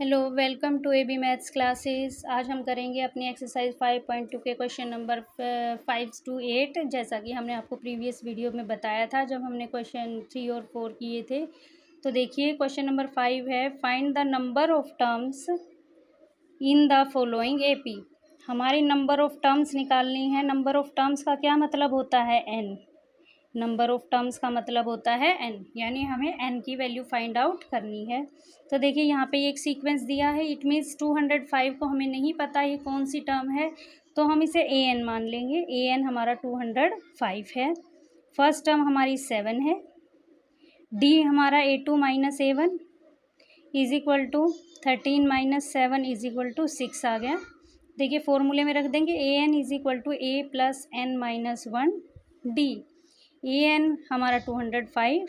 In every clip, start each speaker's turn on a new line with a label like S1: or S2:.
S1: Hello, welcome to AB maths classes. आज हम करेंगे अपनी एक्सरसाइज 5.2 के क्वेश्चन नंबर 5 to 8। जैसा कि हमने आपको प्रीवियस वीडियो में बताया था जब हमने क्वेश्चन 3 और 4 किए थे। तो देखिए क्वेश्चन नंबर 5 है, find the number of terms in the following AP. हमारी नंबर ऑफ टर्म्स निकालनी है। नंबर ऑफ टर्म्स का क्या मतलब होता है? एन। नंबर ऑफ टर्म्स का मतलब होता है एन, यानी हमें एन की वैल्यू फाइंड आउट करनी है। तो देखिए यहाँ पे एक सीक्वेंस दिया है, इट मीन्स 205 को हमें नहीं पता ये कौन सी टर्म है, तो हम इसे ए एन मान लेंगे। ए एन हमारा 205 है। फर्स्ट टर्म हमारी 7 है। डी हमारा A2 minus A1 is equal to 13 minus 7 is equal to 6 आ गया। देखिए फॉर्मूले में रख देंगे A N is equal to A plus N minus 1 D. A N हमारा 205,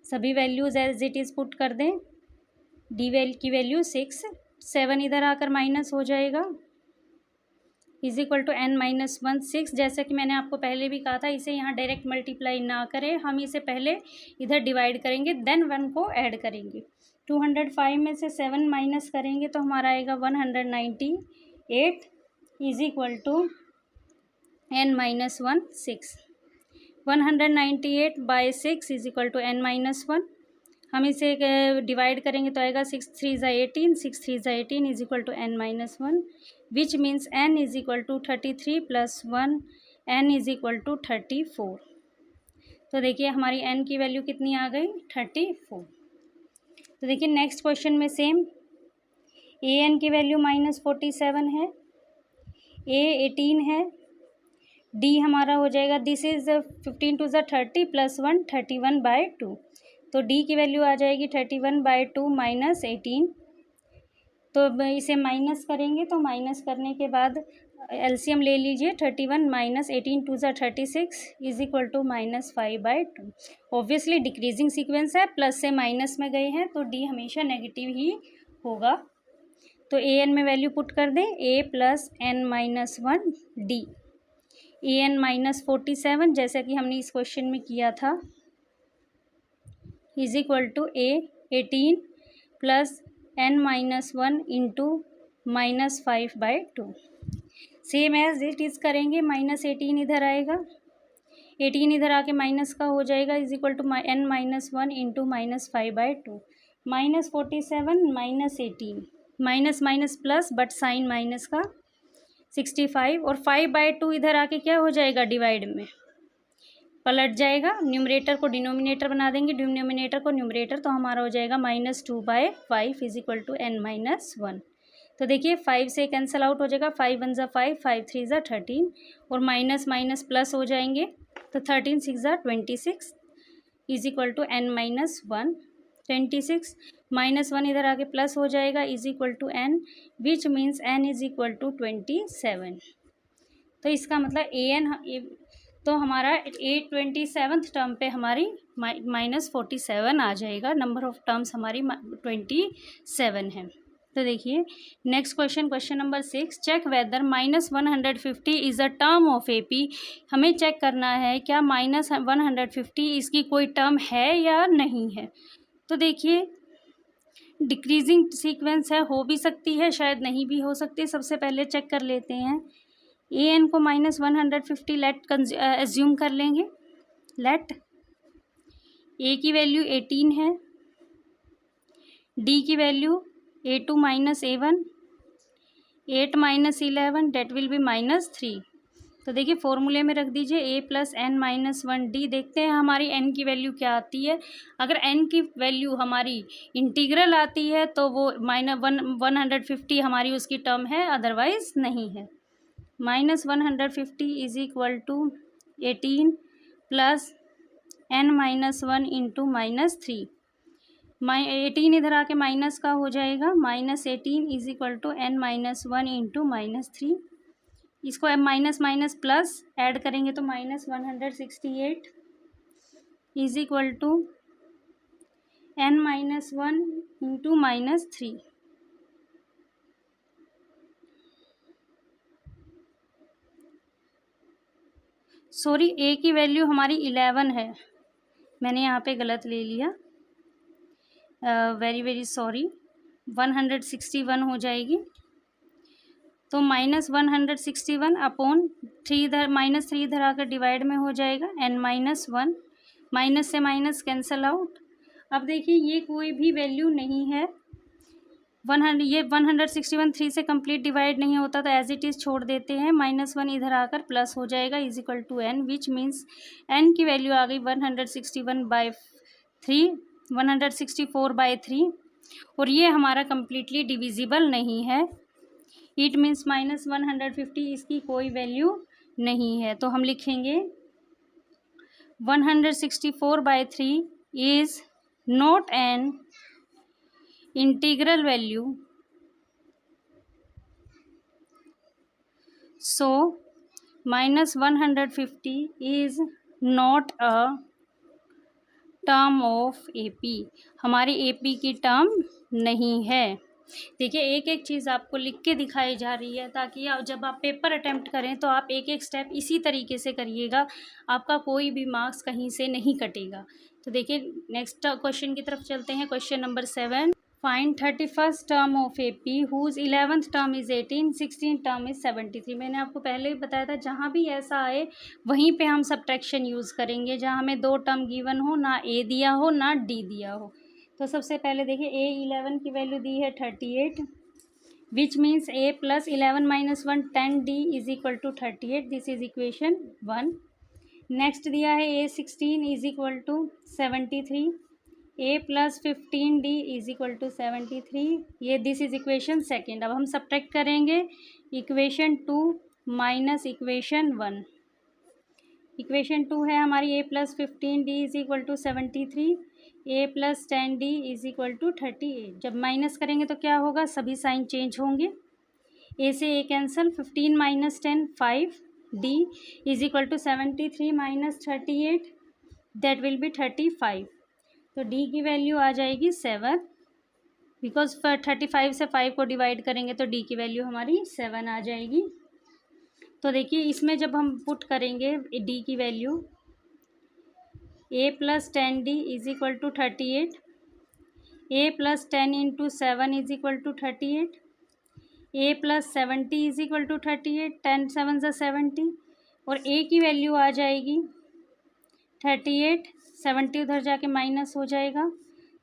S1: सभी values as it is put कर दें। डी की वैल्यू 6, 7 इधर आकर माइनस हो जाएगा, is equal to N minus 1 6। जैसा कि मैंने आपको पहले भी कहा था, इसे यहाँ डायरेक्ट मल्टीप्लाई ना करें, हम इसे पहले इधर डिवाइड करेंगे देन 1 को ऐड करेंगे। 205 में से 7 माइनस करेंगे तो हमारा आएगा 198 is equal to N minus 1 6। 198 by 6 is equal to N minus 1। हम इसे डिवाइड करेंगे तो आएगा 6 3 ज़ा 18, 6 3 ज़ा 18 is equal to N minus 1, which means n is equal to 33 plus 1, n is equal to 34। तो देखिए हमारी एन की वैल्यू कितनी आ गई? 34। तो देखिए नेक्स्ट क्वेश्चन में सेम, ए एन की वैल्यू -47 है, ए 18 है, डी हमारा हो जाएगा, दिस इज 15 टू ज़ा 30 प्लस 1 31/2। तो डी की वैल्यू आ जाएगी 31/2 माइनस 18। तो इसे माइनस करेंगे तो माइनस करने के बाद एलसीएम ले लीजिए, 31 माइनस 18 टू ज़ा 36 is equal to -5/2। Obviously decreasing sequence है, प्लस से माइनस में गए हैं तो डी हमेशा नेगेटिव ही होगा। तो ए एन में वैल्यू पुट कर दें, a plus N minus 1 D. A n -47 जैसा कि हमने इस क्वेश्चन में किया था is equal to a 18 plus N minus 1 into -5/2। Same as it is करेंगे, -18 इधर आएगा, 18 इधर आके माइनस का हो जाएगा is equal to N minus 1 into -5/2। -47 -18, minus minus plus but sign minus का 65, और 5/2 इधर आके क्या हो जाएगा? डिवाइड में पलट जाएगा, न्यूमरेटर को डिनोमिनेटर बना देंगे, डिनोमिनेटर को न्यूमरेटर, तो हमारा हो जाएगा -2/5 is equal to N minus 1। तो देखिए 5 से कैंसिल आउट हो जाएगा, 5 1 ज़ा 5, 5 3 ज़ा 13, और माइनस माइनस प्लस हो जाएंगे तो 13 6 ज़ा 26 is equal to N minus 1। 26 -1 इधर आके प्लस हो जाएगा is equal to n, which means n is equal to 27। तो इसका मतलब ए एन, तो हमारा 27th टर्म पे हमारी -47 आ जाएगा। नंबर ऑफ टर्म्स हमारी 27 है। तो देखिए next question, question number 6, check whether -150 is a term of AP. हमें चेक करना है क्या -150 इसकी कोई टर्म है या नहीं है। तो देखिए डिक्रीजिंग सीक्वेंस है, हो भी सकती है शायद नहीं भी हो सकती। सबसे पहले चेक कर लेते हैं, ए एन को -150 लेट एज्यूम कर लेंगे। लेट ए की वैल्यू 18 है, डी की value A2 minus A1, 8 minus 11 that will be -3। तो देखिए फॉर्मूले में रख दीजिए a plus N minus 1 d. देखते हैं हमारी एन की वैल्यू क्या आती है। अगर एन की वैल्यू हमारी इंटीग्रल आती है तो वो -150 हमारी उसकी टर्म है, अदरवाइज नहीं है। -150 is equal to 18 plus N minus 1 into -3। 18 इधर आके माइनस का हो जाएगा, -18 is equal to N minus 1 into -3। इसको माइनस माइनस प्लस ऐड करेंगे तो -168 इज equal to N minus 1 into -3। Sorry, A की वैल्यू हमारी 11 है, मैंने यहाँ पे गलत ले लिया, वेरी वेरी सॉरी। 161 हो जाएगी। तो -161 अपॉन 3 इधर -3 इधर आकर डिवाइड में हो जाएगा, n-1 माइनस से माइनस कैंसल आउट। अब देखिए ये कोई भी वैल्यू नहीं है, 161 3 से कंप्लीट डिवाइड नहीं होता, तो एज इट इज़ छोड़ देते हैं। -1 इधर आकर प्लस हो जाएगा is equal to n, which means n की वैल्यू आ गई 164/3 और ये हमारा कम्प्लीटली डिविजिबल नहीं है। इट मीन्स -150 इसकी कोई वैल्यू नहीं है। तो हम लिखेंगे 164/3 is not an integral value, so -150 is not a term of AP, हमारी AP की टर्म नहीं है। देखिए एक एक चीज़ आपको लिख के दिखाई जा रही है ताकि जब आप पेपर अटेम्प्ट करें तो आप एक एक स्टेप इसी तरीके से करिएगा, आपका कोई भी मार्क्स कहीं से नहीं कटेगा। तो देखिए नेक्स्ट क्वेश्चन की तरफ चलते हैं। Question number 7, find 31st term of AP whose 11th term is 18, 16th term is 73। मैंने आपको पहले ही बताया था जहाँ भी ऐसा आए वहीं पे हम सब्ट्रैक्शन यूज़ करेंगे, जहाँ हमें 2 टर्म गिवन हो, ना A दिया हो ना D दिया हो। तो सबसे पहले देखिए A 11 की वैल्यू दी है 38, which means A plus 11 minus 1 10D is equal to 38, this is equation 1। Next दिया है A 16 is equal to 73, A plus 15D is equal to 73, ये दिस इज इक्वेशन सेकेंड। अब हम सब्ट्रैक्ट करेंगे इक्वेशन 2 माइनस इक्वेशन 1। इक्वेशन 2 है हमारी A plus 15D is equal to 73, A plus 10D is equal to 38। जब minus करेंगे तो क्या होगा, सभी साइन चेंज होंगे, A से A cancel, 15 minus 10 5D is equal to 73 minus 38, that will be 35। तो D की वैल्यू आ जाएगी 7, बिकॉज 35 से 5 को डिवाइड करेंगे तो D की वैल्यू हमारी 7 आ जाएगी। तो देखिए इसमें जब हम पुट करेंगे D की value, A plus 10D is equal to 38, A plus 10 into 7 is equal to 38, A plus 70 is equal to 38, 10 7 ज़ा 70, और A की वैल्यू आ जाएगी 38, 70 उधर जाके माइनस हो जाएगा,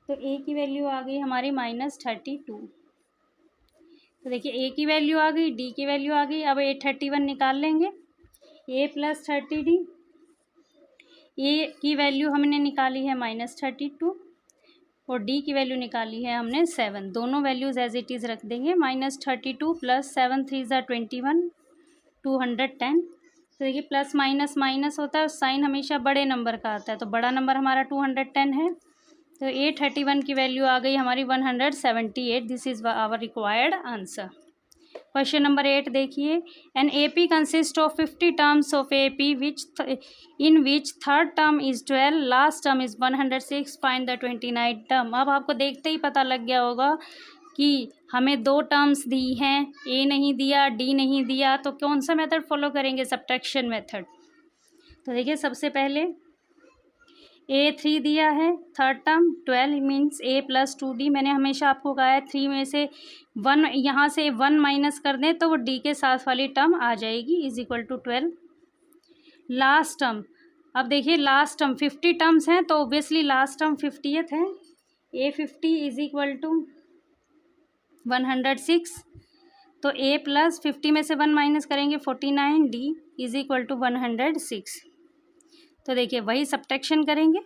S1: तो A की वैल्यू आ गई हमारी -32। तो देखिए A की वैल्यू आ गई, D की वैल्यू आ गई। अब 31 निकाल लेंगे, A प्लस 30D, A की वैल्यू हमने निकाली है -32 और D की वैल्यू निकाली है हमने 7। दोनों वैल्यूज़ एज इट इज़ रख देंगे, -32 प्लस 7 3 ज़ा 21, 210। तो देखिए प्लस माइनस माइनस होता है, साइन हमेशा बड़े नंबर का आता है, तो बड़ा नंबर हमारा 210 है। तो A31 की वैल्यू आ गई हमारी 178, this is our required answer. Question number 8 देखिए, an AP consist of 50 terms of AP in which third term is 12, last term is 106, find the 29 term. अब आपको देखते ही पता लग गया होगा कि हमें 2 टर्म्स दी हैं, A नहीं दिया, D नहीं दिया, तो कौन सा मेथड फॉलो करेंगे, सब्ट्रैक्शन मेथड। तो देखिए सबसे पहले A3 दिया है, third term 12 means A plus 2D। मैंने हमेशा आपको कहा है 3 में से 1, यहाँ से 1 माइनस कर दें तो वो D के साथ वाली टर्म आ जाएगी, is equal to 12। Last term, अब देखिए लास्ट टर्म 50 टर्म्स हैं तो ऑब्वियसली लास्ट टर्म 50th है, A50 इज इक्वल टू 106, तो A प्लस 50 में से 1 माइनस करेंगे 49, D इज इक्वल टू 106। तो देखिए वही सब्ट्रैक्शन करेंगे,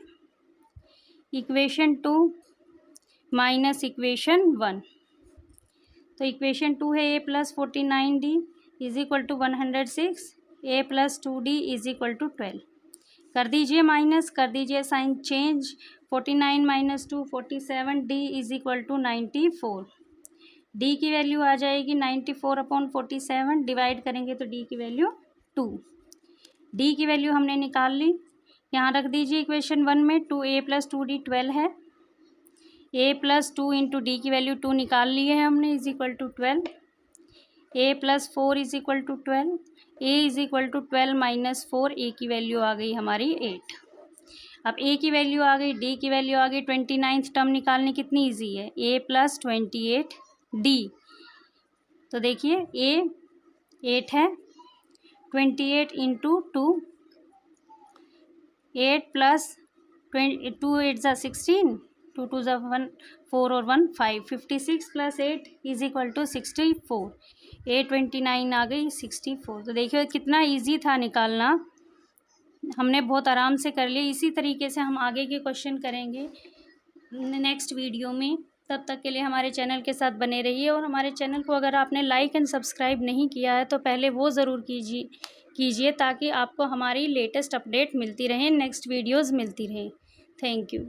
S1: इक्वेशन 2 माइनस इक्वेशन 1। तो इक्वेशन 2 है A plus 49D is equal to 106, A plus 2D is equal to 12। कर दीजिए माइनस, कर दीजिए sign change, 49 minus 2 47, D is equal to 94। D की वैल्यू आ जाएगी 94 अपॉन 47, डिवाइड करेंगे तो D की वैल्यू 2। D की वैल्यू हमने निकाल ली, यहाँ रख दीजिए इक्वेशन 1 में, 2A प्लस 2D 12 है, A प्लस 2 इंटू D की वैल्यू 2 निकाल ली है हमने, is equal to 12, A plus 4 is equal to 12, A is equal to 12 minus 4, A की वैल्यू आ गई हमारी 8। अब ए की वैल्यू आ गई, डी की वैल्यू आ गई, 29th टर्म निकालनी कितनी ईजी है, ए प्लस 28 डी। तो देखिए ए 8 है, 28 इंटू 2, 8 प्लस 2 8 ज़ा 16, 2 2 ज़ा 1 4 और 1 5, 56 प्लस 8 इज इक्वल टू 64। 829 आ गई 64। तो देखिए कितना इजी था निकालना, हमने बहुत आराम से कर लिया। इसी तरीके से हम आगे के क्वेश्चन करेंगे नेक्स्ट वीडियो में। तब तक के लिए हमारे चैनल के साथ बने रहिए, और हमारे चैनल को अगर आपने लाइक एंड सब्सक्राइब नहीं किया है तो पहले वो ज़रूर कीजिए ताकि आपको हमारी लेटेस्ट अपडेट मिलती रहे, नेक्स्ट वीडियोज़ मिलती रहें। Thank you.